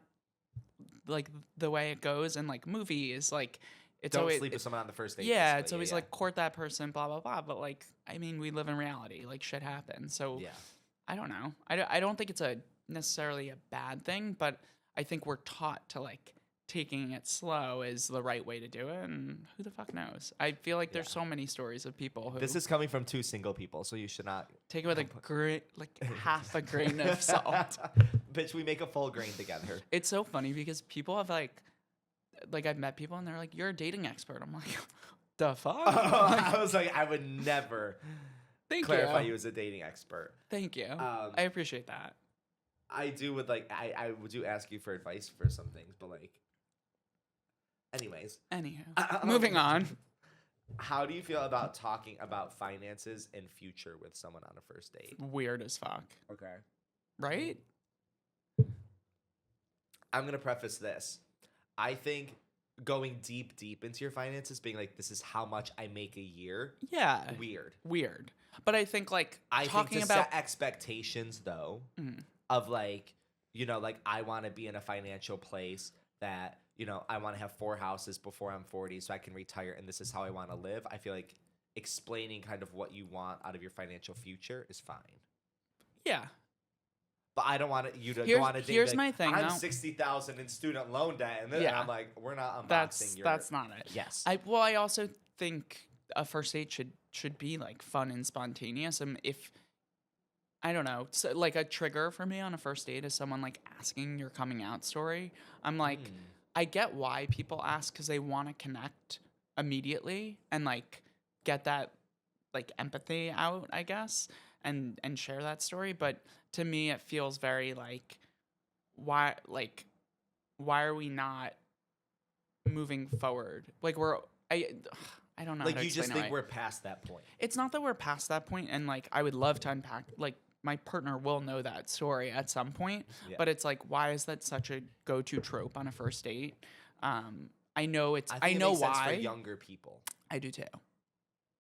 like the way it goes in like movies. Like it's don't always sleep with someone on the first date. yeah, basically. it's always like court that person, blah blah blah. But like I mean, we live in reality. Like shit happens. So yeah. I don't know. I don't think it's a necessarily a bad thing, but I think we're taught to like taking it slow is the right way to do it, and who the fuck knows? I feel like there's Yeah. so many stories of people who This is coming from two single people, so you should not take it with a grain, like half a grain of salt. Bitch, we make a full grain together. It's so funny because people have like I've met people and they're like, "You're a dating expert." I'm like, "The fuck?" I was like, I would never Thank clarify you. you as a dating expert. Thank you. I appreciate that. I do would like I do ask you for advice for some things, but like, anyways, Anywho, moving on. How do you feel about talking about finances and future with someone on a first date? Weird as fuck, Okay. right? I'm gonna preface this. I think going deep into your finances, being like, this is how much I make a year. Yeah. Weird. But I think like I talking think to about set expectations though, Mhm. of like, you know, like I want to be in a financial place that, you know, I want to have 4 houses before I'm 40 so I can retire and this is how I want to live. I feel like explaining kind of what you want out of your financial future is fine. yeah. But I don't want you to Here's- go on a date. here's like, my thing, I'm though. 60,000 in student loan debt, and then Yeah. I'm like, we're not unboxing That's your. that's not it. Yes. I also think a first date should be like fun and spontaneous. And if I don't know, so like a trigger for me on a first date is someone like asking your coming out story. I'm like, I get why people ask because they want to connect immediately and like get that like empathy out, I guess, and share that story. But to me, it feels very like why are we not moving forward? Like I don't know. Like how to you just explain think it. we're past that point. It's not that we're past that point, and like I would love to unpack. Like my partner will know that story at some point, Yeah. but it's like, why is that such a go-to trope on a first date? I know it's. I, I, think it know makes sense why. for younger people I do too.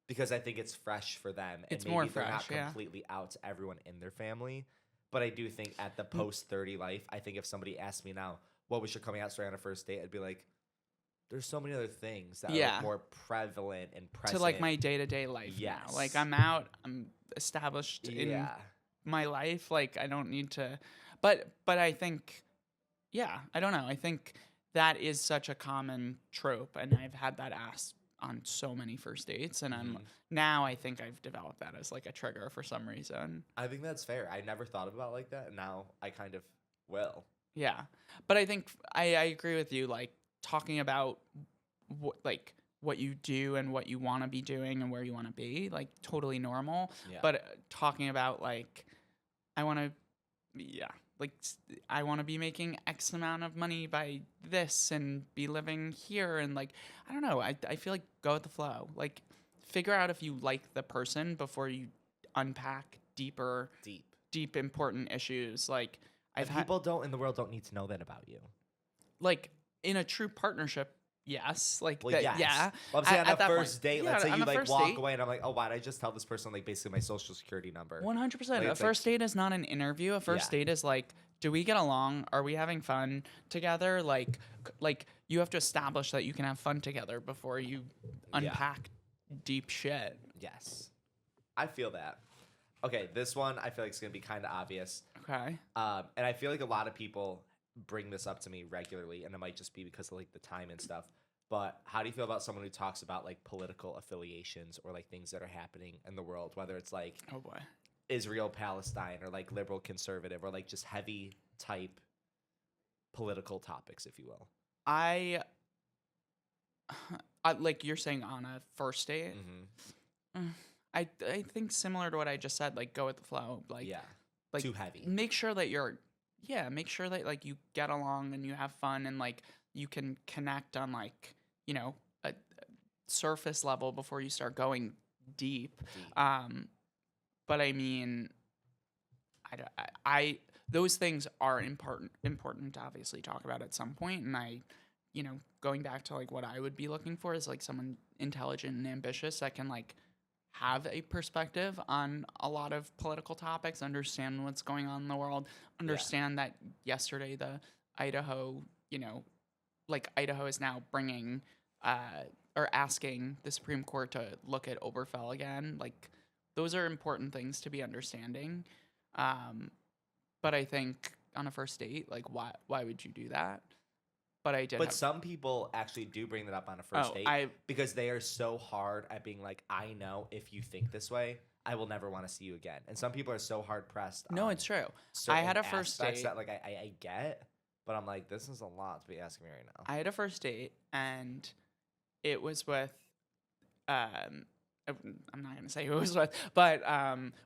because I think it's fresh for them. And It's maybe more they're not fresh, yeah. completely out to everyone in their family. But I do think at the Mm. post 30 life, I think if somebody asked me now, what was your coming out story on a first date? I'd be like, there's so many other things that are Yeah. like more prevalent and present. To like my day-to-day life now. Like Yes. I'm out. I'm established in yeah. my life. Like I don't need to. But I think, yeah, I don't know. I think that is such a common trope, and I've had that asked on so many first dates, and I'm Mhm. now I think I've developed that as like a trigger for some reason. I think that's fair. I never thought about it like that. And now I kind of will. Yeah, but I think I agree with you. Like talking about what you do and what you want to be doing and where you want to be, like totally normal. Yeah. But talking about like I want to, I want to be making X amount of money by this and be living here and like I don't know. I feel like go with the flow. Like figure out if you like the person before you unpack deep important issues. Like And people in the world don't need to know that about you. like in a true partnership. Yes, like Well, that, yes. yeah. Well, I'm saying on at a that first point. date, Yeah, let's say on you a like first walk date, away and I'm like, oh, why'd I just tell this person like basically my social security number? 100%. Like, A it's first date is not an interview. A first Yeah. date is like, do we get along? Are we having fun together? Like you have to establish that you can have fun together before you unpack deep shit. Yes. I feel that. Okay, this one I feel like it's going to be kind of obvious. Okay. And I feel like a lot of people bring this up to me regularly, and it might just be because of like the time and stuff. But how do you feel about someone who talks about like political affiliations or like things that are happening in the world, whether it's like Oh boy. Israel, Palestine, or like liberal, conservative, or like just heavy type political topics, if you will? like you're saying on a first date. Mm-hmm. I think similar to what I just said, like go with the flow. Like Yeah. like Too heavy. make sure that make sure that like you get along and you have fun and like you can connect on like, you know, a surface level before you start going deep. But I mean, I those things are important to obviously talk about at some point. And you know, going back to like what I would be looking for is like someone intelligent and ambitious that can like have a perspective on a lot of political topics, understand what's going on in the world, understand that yesterday the Idaho, you know, like Idaho is now bringing or asking the Supreme Court to look at Obergefell again. Like those are important things to be understanding. But I think on a first date, like why would you do that? But some people actually do bring that up on a first date because they are so hard at being like, I know if you think this way, I will never want to see you again. And some people are so hard pressed. No, it's true. I had a first date that like I get, but I'm like, this is a lot to be asking me right now. I had a first date and it was with I'm not gonna say who it was with, but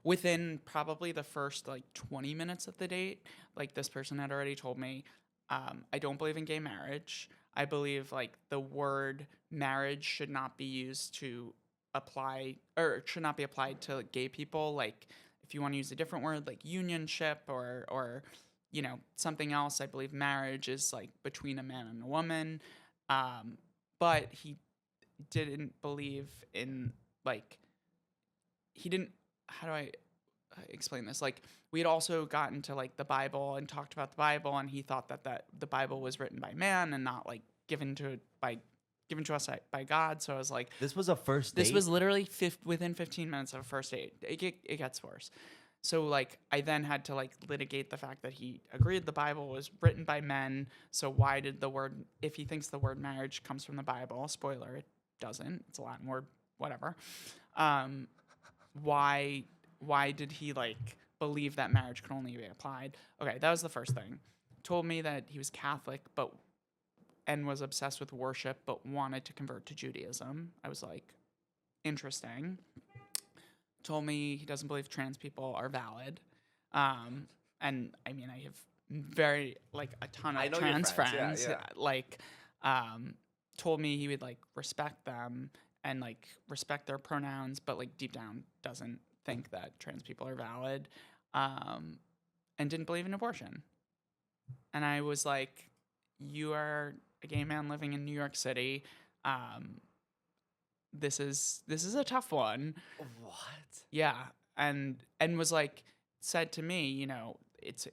within probably the first like 20 minutes of the date, like this person had already told me, I don't believe in gay marriage. I believe like the word marriage should not be used to apply or should not be applied to like, gay people. Like if you want to use a different word like unionship or you know something else, I believe marriage is like between a man and a woman. But he didn't believe in like he didn't. How do I explain this? Like we had also gotten to like the Bible and talked about the Bible, and he thought that the Bible was written by man and not like given to us by God. So I was like, this was a first date. This was literally within 15 minutes of a first date. It gets worse. So like I then had to like litigate the fact that he agreed the Bible was written by men. So why did if he thinks the word marriage comes from the Bible, spoiler, it doesn't. It's a Latin word, whatever. Why did he like believe that marriage could only be applied? Okay, that was the first thing. Told me that he was Catholic and was obsessed with worship but wanted to convert to Judaism. I was like, interesting. Told me he doesn't believe trans people are valid. And I mean I have very like a ton of trans friends. Yeah. Like told me he would like respect them and like respect their pronouns, but like deep down doesn't think that trans people are valid, and didn't believe in abortion. And I was like, you are a gay man living in New York City. This is a tough one. What? Yeah. And was like, said to me, you know, it's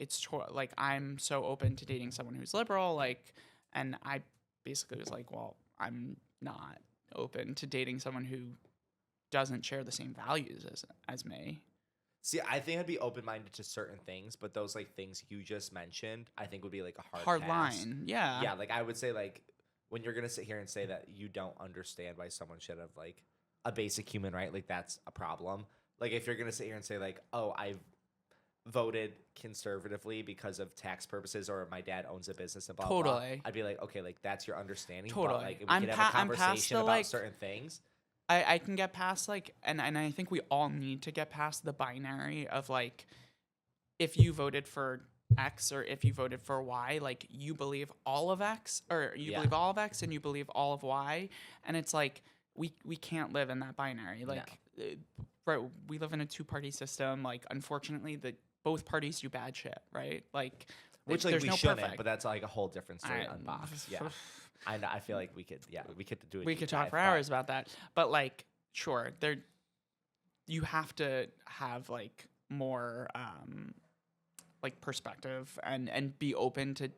like, I'm so open to dating someone who's liberal. Like, and I basically was like, well, I'm not open to dating someone who doesn't share the same values as me. See, I think I'd be open-minded to certain things, but those like things you just mentioned, I think would be like a hard pass. Line. Yeah. Yeah, like I would say like when you're gonna sit here and say that you don't understand why someone should have like a basic human right, like that's a problem. Like if you're gonna sit here and say like, oh, I've voted conservatively because of tax purposes or my dad owns a business and blah, blah, blah. I'd be like, okay, like that's your understanding. Totally. But like we could have a conversation about certain things. I can get past like, and I think we all need to get past the binary of like, if you voted for X or if you voted for Y, like you believe all of X or you believe all of X and you believe all of Y. And it's like, we can't live in that binary. Like, right, we live in a two-party system. Like, unfortunately, both parties do bad shit, right? Like, which like we shouldn't, but that's like a whole different story on Box. Yeah. I feel like we could do it. We could talk for hours about that. But like, sure, you have to have like more like perspective and be open to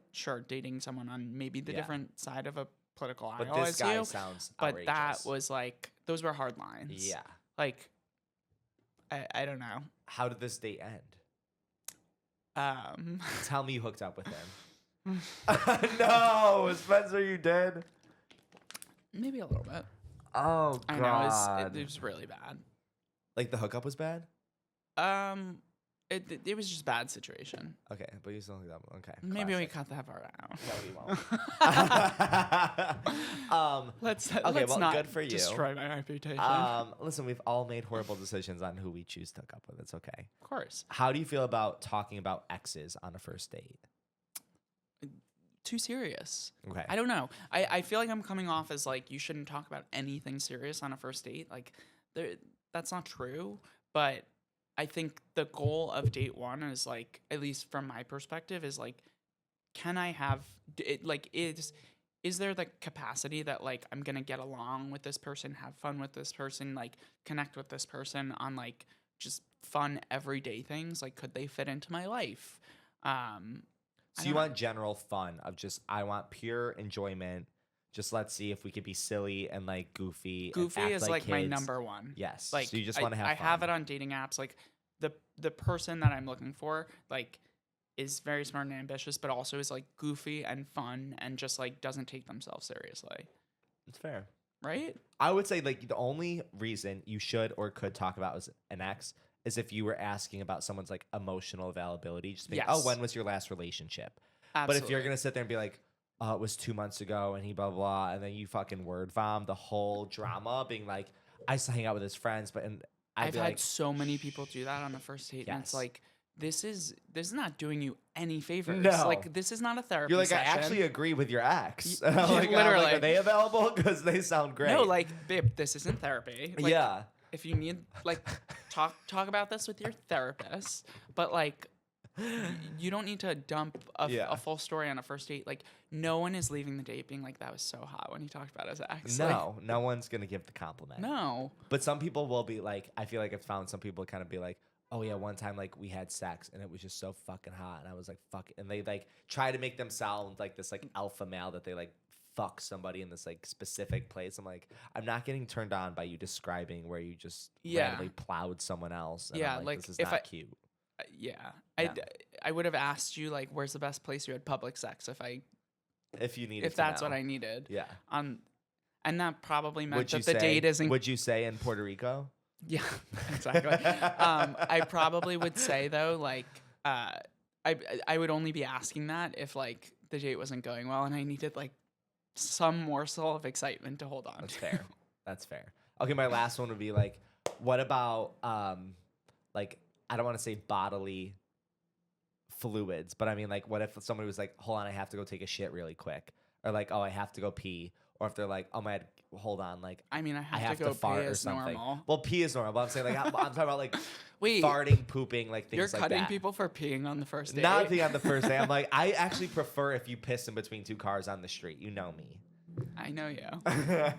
dating someone on maybe the different side of a political aisle. But this guy sounds outrageous. But that was like, those were hard lines. Yeah. Like, I don't know. How did this date end? Tell me you hooked up with him. No, Spencer, you did? Maybe a little bit. Oh, God. I know, it was really bad. Like, the hookup was bad? It was just a bad situation. Okay, but you still think that one. Okay. Maybe we classic. cut that part out. No, we won't. Let's well, not good for you. destroy my reputation. Listen, we've all made horrible decisions on who we choose to hook up with. It's okay. Of course. How do you feel about talking about exes on a first date? Too serious. Okay. I don't know. I feel like I'm coming off as like you shouldn't talk about anything serious on a first date. Like, that's not true. But I think the goal of date one is like, at least from my perspective, is like, can I have it? Like, is there the capacity that like I'm gonna get along with this person, have fun with this person, like connect with this person on like just fun everyday things? Like, could they fit into my life? So you want general fun of just, I want pure enjoyment. Just let's see if we could be silly and like goofy. Goofy and act is like my kids. number one. Yes. Like, So you just want to have I fun. have it on dating apps. Like the person that I'm looking for, like, is very smart and ambitious, but also is like goofy and fun and just like doesn't take themselves seriously. It's fair. Right? I would say like the only reason you should or could talk about as an ex is if you were asking about someone's like emotional availability. Just being, oh, Yes. when was your last relationship? Absolutely. But if you're going to sit there and be like, oh, it was 2 months ago and he blah, blah, blah, and then you fucking word vom the whole drama being like, I used to hang out with his friends, but and I've had like, so many people do that on the first date, and it's Yes. like, this is not doing you any favors. No. Like, this is not a therapy you're like, session. I actually agree with your ex. Y- Like, literally. are they available? Because they sound great. No, like, babe, this isn't therapy. Like, yeah. if you need, like, talk about this with your therapist, but like, you don't need to dump Yeah. a full story on a first date. Like, no one is leaving the date being like, that was so hot when he talked about his ex. No, no one's going to give the compliment. Like, no. But some people will be like, I feel like I've found some people kind of be like, oh yeah, one time like we had sex and it was just so fucking hot. And I was like, fuck it. And they like try to make them sound like this like alpha male that they like fuck somebody in this like specific place. I'm like, I'm not getting turned on by you describing where you just Yeah. randomly plowed someone else. And Yeah, I'm like, this is if not cute. Yeah. Yeah. I would have asked you, like, where's the best place you had public sex If you need if that's what I needed. Yeah. And that probably meant Would you that the say, date isn't. Would you say in Puerto Rico? Yeah, exactly. I probably would say though, like, I would only be asking that if like the date wasn't going well and I needed like some morsel of excitement to hold on That's to. fair. That's fair. Okay, my last one would be like, what about like, I don't want to say bodily fluids, but I mean like, what if somebody was like, hold on, I have to go take a shit really quick, or like, oh, I have to go pee, or if they're like, oh my, hold on, like, I mean, I I have to go fart pee or as something. normal. Well, pee is normal, but I'm saying like, I'm talking about like Wait, farting, pooping, like things you're like cutting that. people for peeing on the first date? Not being on the first day. I'm like, I actually prefer if you piss in between two cars on the street. You know me. I know you.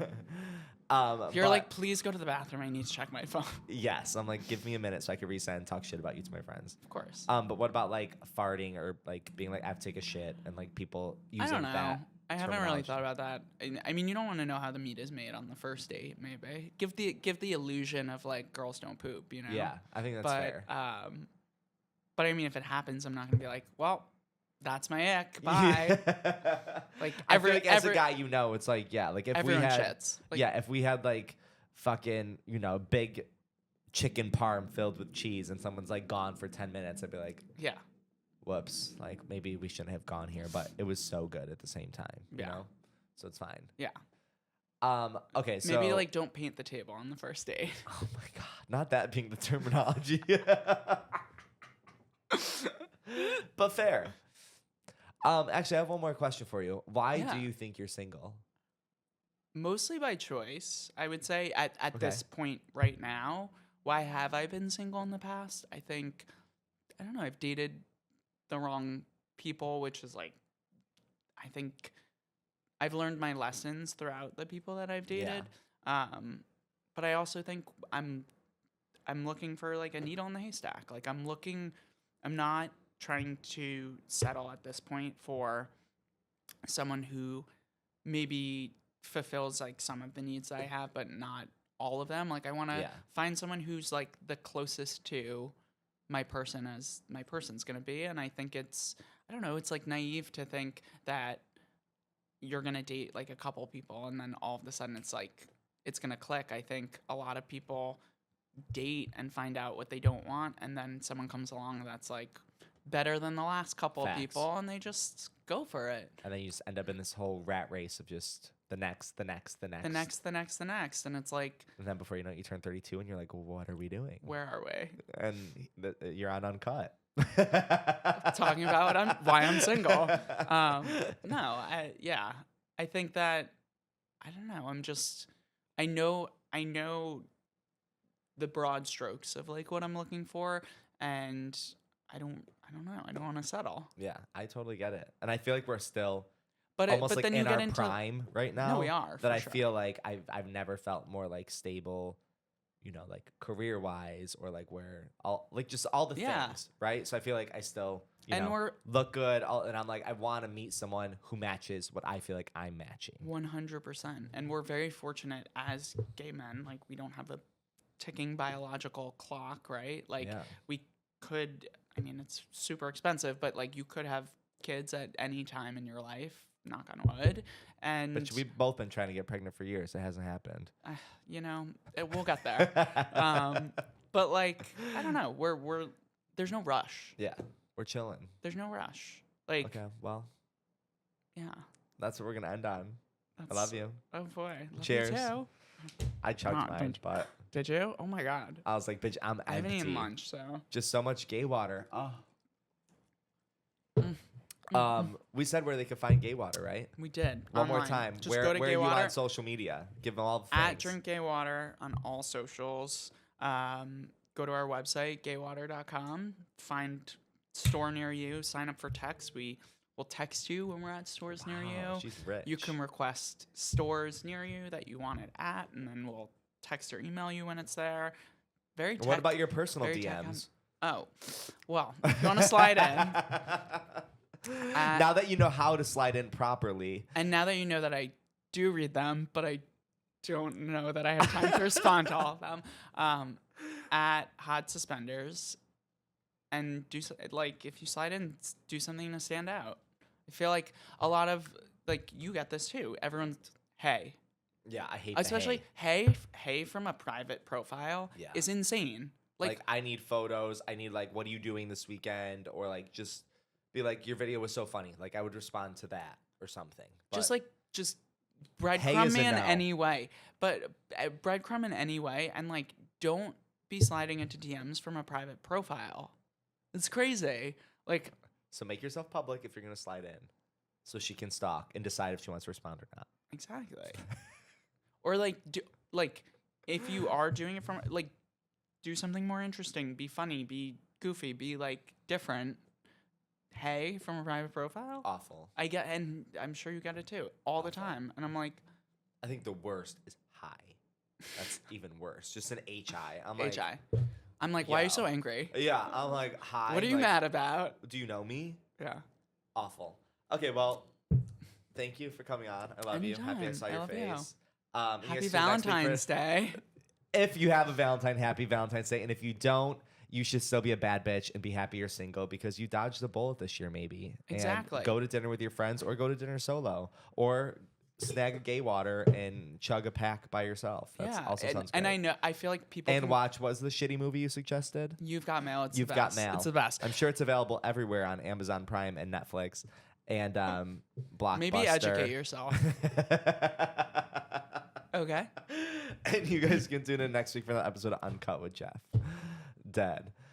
You're You're like, please go to the bathroom. I need to check my phone. yes. I'm like, give me a minute so I can resend and talk shit about you to my friends. Of course. But what about like farting or like being like, I have to take a shit and like people using I don't know. that? I haven't really terminology. thought about that. I mean, you don't want to know how the meat is made on the first date. Maybe give the illusion of like girls don't poop. You know. Yeah, I think that's but fair. but I mean, if it happens, I'm not gonna be like, well, that's my ick. Bye. Like I feel like as a guy, you know, it's like, yeah, like if we everyone had, shits. Like, yeah, if we had like fucking, you know, big chicken parm filled with cheese and someone's like gone for 10 minutes, I'd be like, yeah. whoops, like maybe we shouldn't have gone here, but it was so good at the same time, you Yeah. know? So it's fine. Yeah. Okay, so Maybe like don't paint the table on the first date. oh my god, not that being the terminology. But fair. Actually, I have one more question for you. Why Yeah. do you think you're single? Mostly by choice, I would say. At Okay. this point right now, why have I been single in the past? I think, I don't know, I've dated the wrong people, which is like, I think I've learned my lessons throughout the people that I've dated. But I also think I'm looking for like a needle in the haystack. Like I'm not trying to settle at this point for someone who maybe fulfills like some of the needs I have, but not all of them. Like I want to Yeah. find someone who's like the closest to my person as my person's going to be. And I think it's like naive to think that you're going to date like a couple people and then all of a sudden it's like, it's going to click. I think a lot of people date and find out what they don't want, and then someone comes along that's like better than the last couple of Facts. people, and they just go for it. And then you just end up in this whole rat race of just the next. The next, and it's like, And then before you know it, you turn 32 and you're like, well, what are we doing? where are we? And you're on Uncut. Talking about why I'm single. No, I think that, I don't know. I know the broad strokes of like what I'm looking for, and I don't know. I don't want to settle. Yeah, I totally get it. And I feel like we're still But almost but like then you in get our into prime right now. No, we are. That for I sure. feel like I've never felt more like stable, you know, like career wise, or like where all the Yeah. things, right? So I feel like I still, And we're look good, and I'm like, I want to meet someone who matches what I feel like I'm matching. 100%, and we're very fortunate as gay men. Like, we don't have a ticking biological clock, right? Like, Yeah. we could. I mean, it's super expensive, but like, you could have kids at any time in your life. Knock on wood. And But we've both been trying to get pregnant for years. It hasn't happened. we'll get there. But like, I don't know. We're there's no rush. Yeah, we're chilling. There's no rush. Like, Okay, well, yeah. that's what we're gonna end on. I love you. Oh boy. Love Cheers. You too. I chugged Come on, mine, don't- but Did you? Oh my god. I was like, bitch, I'm I haven't empty. eaten lunch, so. Just so much gay water. Oh. Mm. We said where they could find gay water, right? We did. One more Online. time. Just where go to where Gay are you Water on social media? Give them all the at things. Drink Gay Water on all socials. Go to our website, gaywater.com. Find store near you. Sign up for text. We will text you when we're at stores near Wow, you. she's rich. You can request stores near you that you want it at, and then we'll text or email you when it's there. Very. And what about your personal very tech DMs? Oh, well, if you want to slide in. Now that you know how to slide in properly. And now that you know that I do read them, but I don't know that I have time to respond to all of them, at Hot Suspenders, and if you slide in, do something to stand out. I feel like a lot of, like, you get this too. Everyone's, hey. Yeah, I hate Especially hey from a private profile is insane. Like, I need photos. I need, like, what are you doing this weekend? Or, like, just be like, your video was so funny. Like, I would respond to that or something. But Just breadcrumb me in any way. But breadcrumb in any way, and, like, don't be sliding into DMs from a private profile. It's crazy. Like, so make yourself public if you're going to slide in, so she can stalk and decide if she wants to respond or not. Exactly. Or, if you are doing it from, like, do something more interesting. Be funny. Be goofy. Be, like, different. Hey, from a private profile? Awful. And I'm sure you get it too, all the time. And I'm like, I think the worst is hi. That's even worse. Just an HI. I'm like, HI. I'm like, why are you so angry? Yeah, I'm like, hi. What are you like, mad about? Do you know me? Yeah. Awful. Okay, well, thank you for coming on. I love you. Happy I saw I your love face. you. You guys Happy see you next week Valentine's Day. If you have a Valentine, happy Valentine's Day. And if you don't, you should still be a bad bitch and be happy you're single, because you dodged the bullet this year, maybe. Exactly. And go to dinner with your friends, or go to dinner solo, or snag a gay water and chug a pack by yourself. That's also sounds great. And I feel like people And watch, what's the shitty movie you suggested? You've Got Mail. It's You've the Got best. Mail. It's the best. I'm sure it's available everywhere on Amazon Prime and Netflix and Blockbuster. Maybe educate yourself. Okay. And you guys can tune in next week for that episode of Uncut with Jeff. Dead.